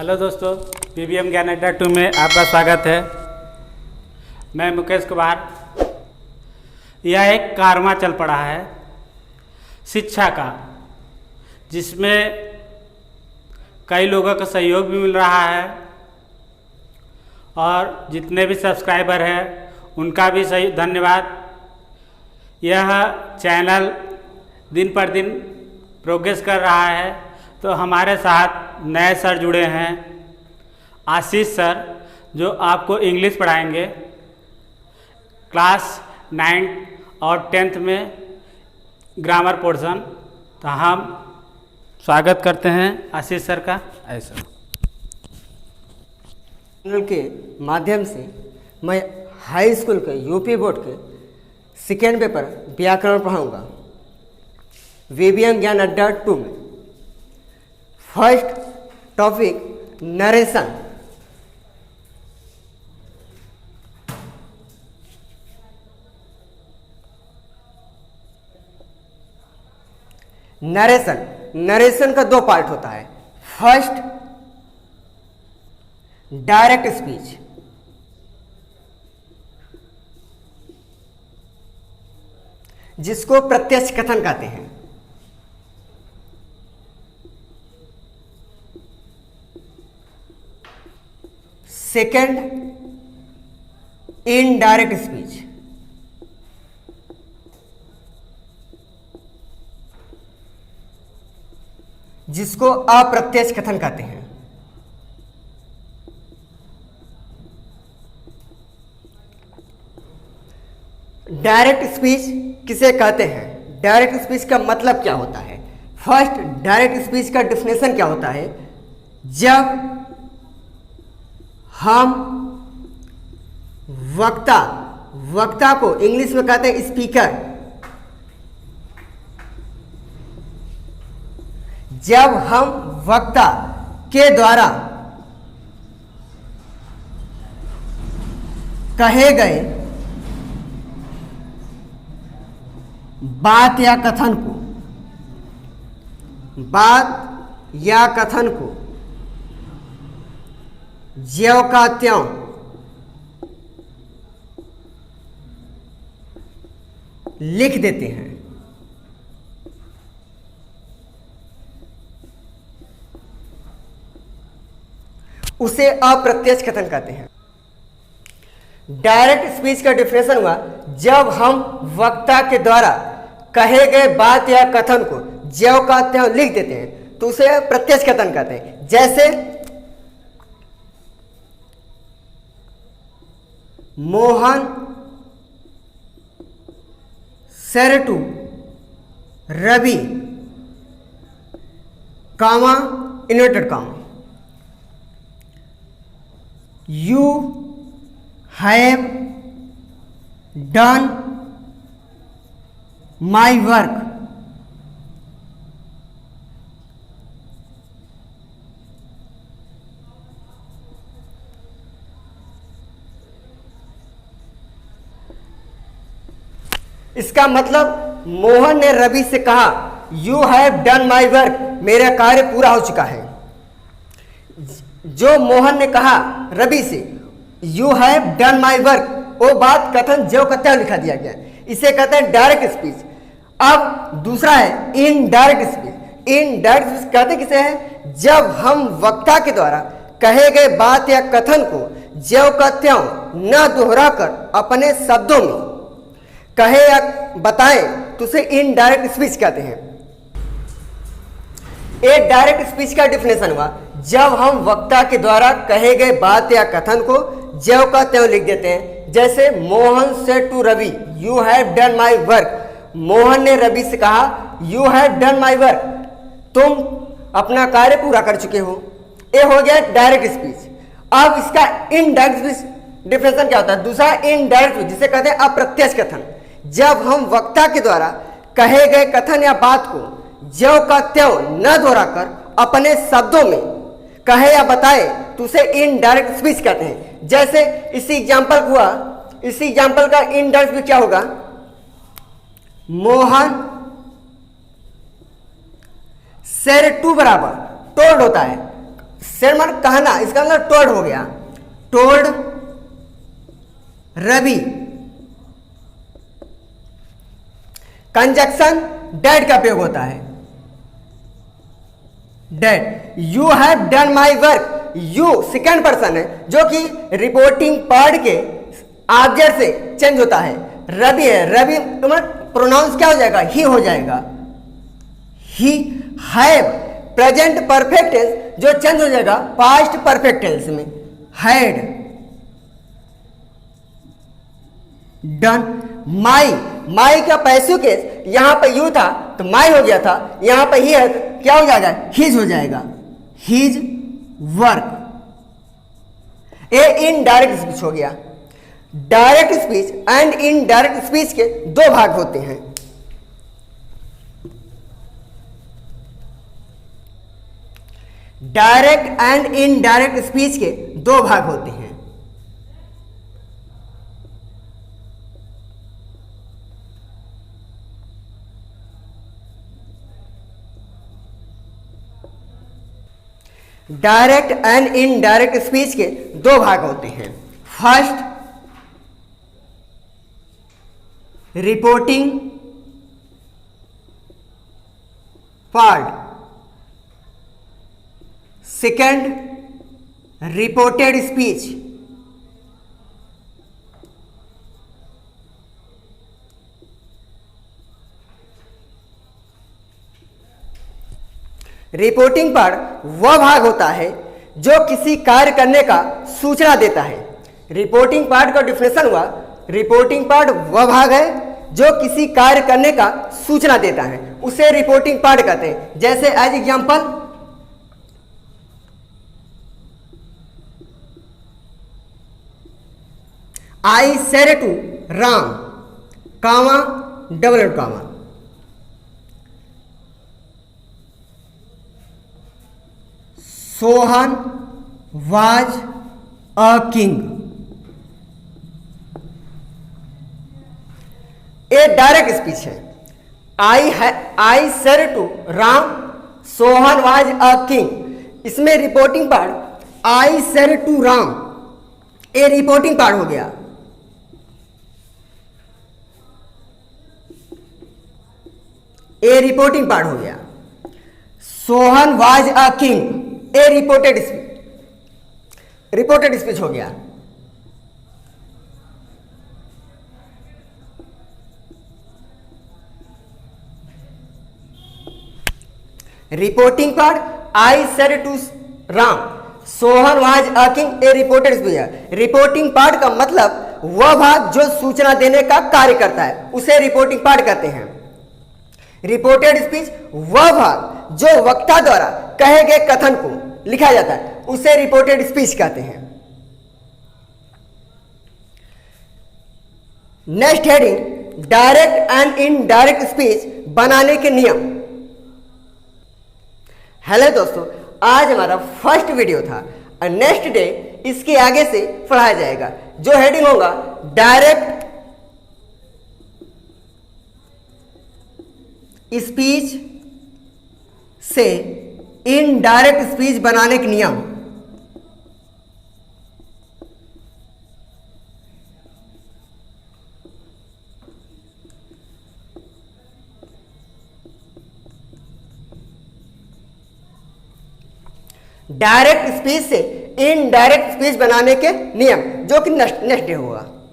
Hello दोस्तों, PVM ज्ञान अड्डा 2 में आपका स्वागत है। मैं मुकेश कुमार। यह एक कारवां चल पड़ा है शिक्षा का, जिसमें कई लोगों का सहयोग भी मिल रहा है और जितने भी सब्सक्राइबर हैं उनका भी सही धन्यवाद। यह चैनल दिन पर दिन प्रोग्रेस कर रहा है। तो हमारे साथ नए सर जुड़े हैं, आशीष सर, जो आपको इंग्लिश पढ़ाएंगे क्लास 9 और 10th में ग्रामर पोर्शन। तो हम स्वागत करते हैं आशीष सर का। ऐसा चैनल के माध्यम से मैं हाई स्कूल के यूपी बोर्ड के सेकेंड पेपर व्याकरण पढ़ाऊंगा पीवीएम ज्ञान अड्डा 2 में। First topic narration. नरेशन का दो पार्ट होता है। फर्स्ट डायरेक्ट स्पीच, जिसको प्रत्यक्ष कथन कहते हैं। सेकंड इनडायरेक्ट स्पीच, जिसको अप्रत्यक्ष कथन कहते हैं। डायरेक्ट स्पीच किसे कहते हैं? डायरेक्ट स्पीच का मतलब क्या होता है? फर्स्ट, डायरेक्ट स्पीच का डेफिनेशन क्या होता है? जब हम वक्ता को इंग्लिश में कहते हैं स्पीकर, जब हम वक्ता के द्वारा कहे गए बात या कथन को ज्यों का त्यों लिख देते हैं, उसे अप्रत्यक्ष कथन कहते हैं। डायरेक्ट स्पीच का डिफिनेशन हुआ जब हम वक्ता के द्वारा कहे गए बात या कथन को ज्यों का त्यों लिख देते हैं, तो उसे प्रत्यक्ष कथन कहते हैं। जैसे Mohan said to Ravi, comma inverted comma, you have done my work. इसका मतलब मोहन ने रवि से कहा you have done my work, मेरा कार्य पूरा हो चुका है। जो मोहन ने कहा रवि से you have done my work, वो बात कथन ज्यों का त्यों लिखा दिया गया, इसे कहते हैं डायरेक्ट स्पीच। अब दूसरा है इनडायरेक्ट स्पीच। इनडायरेक्ट स्पीच कहते किसे हैं? जब हम वक्ता के द्वारा कहे गए बात या कथन को ज्यों का त्यों न दोहराकर अपने शब्दों में कहे या बताएं, तो उसे इनडायरेक्ट स्पीच कहते हैं। एक डायरेक्ट स्पीच का डिफिनेशन हुआ जब हम वक्ता के द्वारा कहे गए बात या कथन को ज्यों का त्यों लिख देते हैं। जैसे Mohan said to Ravi you have done my work, Mohan ने रवि से कहा you have done my work, तुम अपना कार्य पूरा कर चुके हो। ये हो गया डायरेक्ट स्पीच। अब इसका इनडायरेक्ट स्पीच डिफिनेशन क्या होता है? दूसरा इनडायरेक्ट स्पीच, जिसे कहते हैं अप्रत्यक्ष कथन। जब हम वक्ता के द्वारा कहे गए कथन या बात को ज्यों का त्यों न दोहराकर अपने शब्दों में कहे या बताए, तो उसे इनडायरेक्ट स्पीच कहते हैं। जैसे इसी एग्जाम्पल हुआ, इसी एग्जाम्पल का इनडायरेक्ट स्पीच क्या होगा? मोहन सेड टू बराबर टोल्ड होता है, सेड मतलब कहना, इसका मतलब टोल्ड हो गया, टोल्ड रवि। कंजक्शन डेड का प्रयोग होता है, dead. You have done my work, you second person है जो कि रिपोर्टिंग पार्ट के ऑब्जेक्ट से चेंज होता है। रवि है, रवि प्रोनाउंस क्या हो जाएगा, ही हो जाएगा, ही। हैव प्रेजेंट परफेक्ट टेंस जो चेंज हो जाएगा पास्ट परफेक्ट टेंस में, हैड। डन। माई, माई का पैसिव केस, यहां पर यू था तो माई हो गया था, यहां पर ही है तो क्या हो जाएगा, हिज हो जाएगा, हिज वर्क। ए इनडायरेक्ट स्पीच हो गया। Direct speech and indirect speech के दो भाग होते हैं। डायरेक्ट एंड इनडायरेक्ट स्पीच के दो भाग होते हैं। डायरेक्ट एंड इनडायरेक्ट स्पीच के दो भाग होते हैं। First, reporting part. Second, reported speech. Reporting part वह भाग होता है जो किसी कार्य करने का सूचना देता है। रिपोर्टिंग पार्ट का डिफिनेशन हुआ, रिपोर्टिंग पार्ट वह भाग है जो किसी कार्य करने का सूचना देता है, उसे रिपोर्टिंग पार्ट कहते हैं। जैसे as example, I said to Ram, comma double comma. Sohan was a king. ए डायरेक्ट स्पीच है। I said to Ram, Sohan was a king. इसमें reporting part I said to Ram, ए रिपोर्टिंग पार्ट हो गया। ए रिपोर्टिंग पार्ट हो गया। सोहन वाज अ किंग, ए रिपोर्टेड स्पीच हो गया। Reporting part I said to Ram, Sohan was a king, ए रिपोर्टेड स्पीच है। रिपोर्टिंग पार्ट का मतलब वह भाग जो सूचना देने का कार्य करता है, उसे रिपोर्टिंग पार्ट कहते हैं। रिपोर्टेड स्पीच वह भाग जो वक्ता द्वारा कहे गए कथन को लिखा जाता है, उसे रिपोर्टेड स्पीच कहते हैं। Next heading, direct and indirect speech बनाने के नियम। हेलो दोस्तों, आज हमारा फर्स्ट वीडियो था और नेक्स्ट डे इसके आगे से पढ़ाया जाएगा। जो हेडिंग होगा डायरेक्ट स्पीच से इनडायरेक्ट स्पीच बनाने के नियम। डायरेक्ट स्पीच से इनडायरेक्ट स्पीच बनाने के नियम, जो कि नेक्स्ट डे होगा।